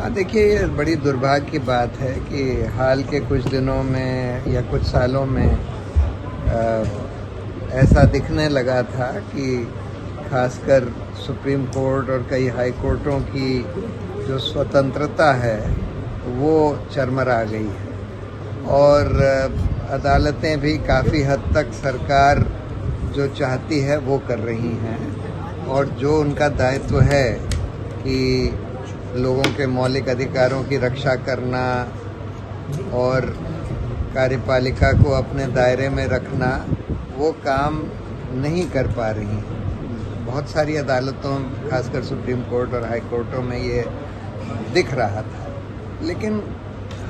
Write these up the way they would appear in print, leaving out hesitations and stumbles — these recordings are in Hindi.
हाँ, देखिए, ये बड़ी दुर्भाग्य की बात है कि हाल के कुछ दिनों में या कुछ सालों में ऐसा दिखने लगा था कि खासकर सुप्रीम कोर्ट और कई हाई कोर्टों की जो स्वतंत्रता है वो चरमरा गई है और अदालतें भी काफ़ी हद तक सरकार जो चाहती है वो कर रही हैं और जो उनका दायित्व है कि लोगों के मौलिक अधिकारों की रक्षा करना और कार्यपालिका को अपने दायरे में रखना वो काम नहीं कर पा रही। बहुत सारी अदालतों, खासकर सुप्रीम कोर्ट और हाई कोर्टों में ये दिख रहा था, लेकिन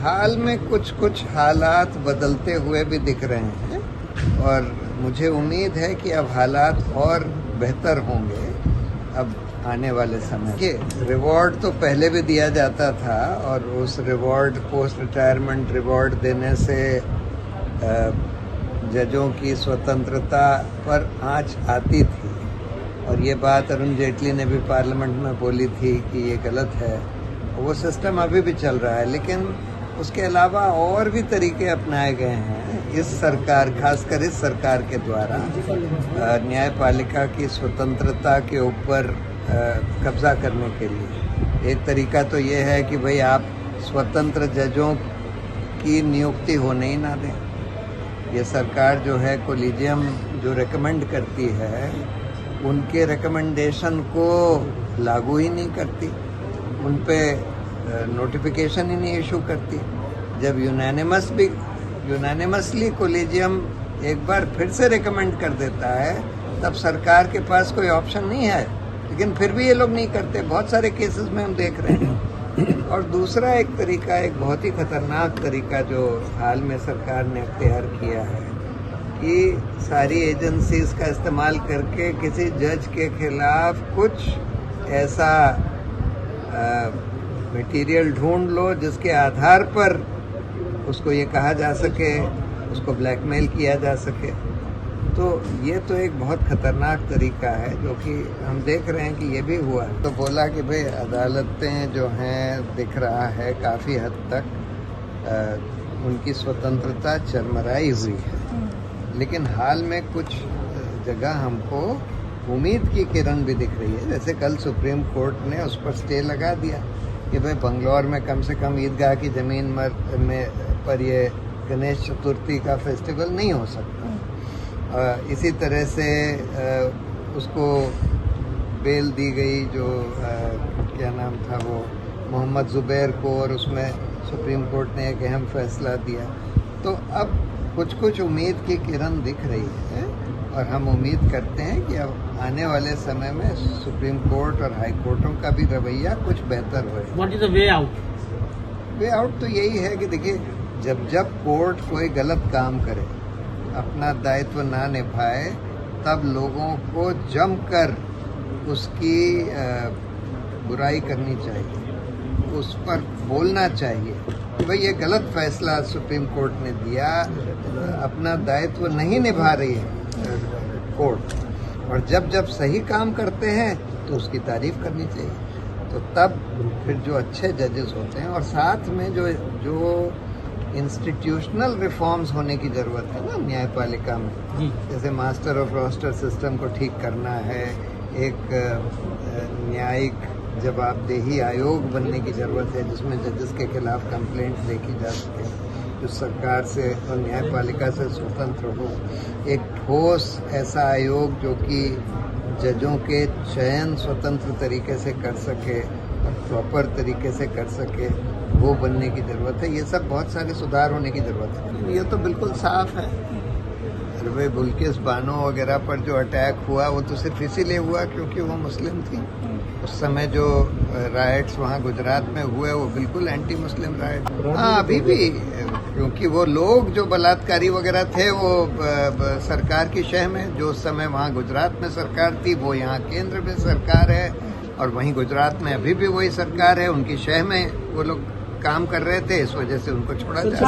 हाल में कुछ हालात बदलते हुए भी दिख रहे हैं और मुझे उम्मीद है कि अब हालात और बेहतर होंगे अब आने वाले समय के। रिवॉर्ड तो पहले भी दिया जाता था और उस रिवॉर्ड, पोस्ट रिटायरमेंट रिवॉर्ड देने से जजों की स्वतंत्रता पर आंच आती थी और ये बात अरुण जेटली ने भी पार्लियामेंट में बोली थी कि ये गलत है। वो सिस्टम अभी भी चल रहा है, लेकिन उसके अलावा और भी तरीके अपनाए गए हैं इस सरकार, खासकर इस सरकार के द्वारा न्यायपालिका की स्वतंत्रता के ऊपर कब्जा करने के लिए। एक तरीका तो ये है कि भाई आप स्वतंत्र जजों की नियुक्ति होने ही ना दें। ये सरकार जो है, कोलिजियम जो रेकमेंड करती है उनके रिकमेंडेशन को लागू ही नहीं करती, उन पे नोटिफिकेशन ही नहीं इशू करती। जब यूनानिमसली कोलिजियम एक बार फिर से रिकमेंड कर देता है तब सरकार के पास कोई ऑप्शन नहीं है, लेकिन फिर भी ये लोग नहीं करते। बहुत सारे केसेस में हम देख रहे हैं। और दूसरा एक तरीका, एक बहुत ही खतरनाक तरीका जो हाल में सरकार ने अख्तियार किया है कि सारी एजेंसीज का इस्तेमाल करके किसी जज के खिलाफ कुछ ऐसा मटेरियल ढूंढ लो जिसके आधार पर उसको ये कहा जा सके, उसको ब्लैकमेल किया जा सके। तो ये तो एक बहुत खतरनाक तरीका है जो कि हम देख रहे हैं कि ये भी हुआ। तो बोला कि भाई अदालतें जो हैं, दिख रहा है काफ़ी हद तक उनकी स्वतंत्रता चरमराई हुई है, लेकिन हाल में कुछ जगह हमको उम्मीद की किरण भी दिख रही है। जैसे कल सुप्रीम कोर्ट ने उस पर स्टे लगा दिया कि भाई बंगलौर में कम से कम ईदगाह की ज़मीन में पर ये गणेश चतुर्थी का फेस्टिवल नहीं हो सकता। इसी तरह से उसको बेल दी गई, जो क्या नाम था वो, मोहम्मद जुबैर को, और उसमें सुप्रीम कोर्ट ने एक अहम फैसला दिया। तो अब कुछ उम्मीद की किरण दिख रही है और हम उम्मीद करते हैं कि अब आने वाले समय में सुप्रीम कोर्ट और हाई कोर्टों का भी रवैया कुछ बेहतर होगा। What is the way out? Way out तो यही है कि देखिए, जब कोर्ट कोई गलत काम करे, अपना दायित्व ना निभाए, तब लोगों को जमकर उसकी बुराई करनी चाहिए, उस पर बोलना चाहिए कि भाई ये गलत फैसला सुप्रीम कोर्ट ने दिया, अपना दायित्व नहीं निभा रही है कोर्ट। और जब सही काम करते हैं तो उसकी तारीफ करनी चाहिए। तो तब फिर जो अच्छे जजेस होते हैं, और साथ में जो इंस्टीट्यूशनल रिफॉर्म्स होने की ज़रूरत है ना न्यायपालिका में, जैसे मास्टर ऑफ रोस्टर सिस्टम को ठीक करना है, एक न्यायिक जवाबदेही आयोग बनने की ज़रूरत है जिसमें जजेस के खिलाफ कंप्लेंट्स देखी जा सके, जो सरकार से और न्यायपालिका से स्वतंत्र हो। एक ठोस ऐसा आयोग जो कि जजों के चयन स्वतंत्र तरीके से कर सके और प्रॉपर तरीके से कर सके, वो बनने की ज़रूरत है। ये सब बहुत सारे सुधार होने की ज़रूरत है। ये तो बिल्कुल साफ है। भाई बुल्किस बानो वगैरह पर जो अटैक हुआ वो तो सिर्फ इसीलिए हुआ क्योंकि वो मुस्लिम थी। उस समय जो राइट्स वहाँ गुजरात में हुए वो बिल्कुल एंटी मुस्लिम राइट। हाँ, अभी भी, क्योंकि वो लोग जो बलात्कारी वगैरह थे वो सरकार की शह में, जो उस समय वहाँ गुजरात में सरकार थी, वो यहाँ केंद्र में सरकार है, और वहीं गुजरात में अभी भी वही सरकार है, उनकी शह में वो लोग काम कर रहे थे, इस वजह से उनको छोड़ा जाए।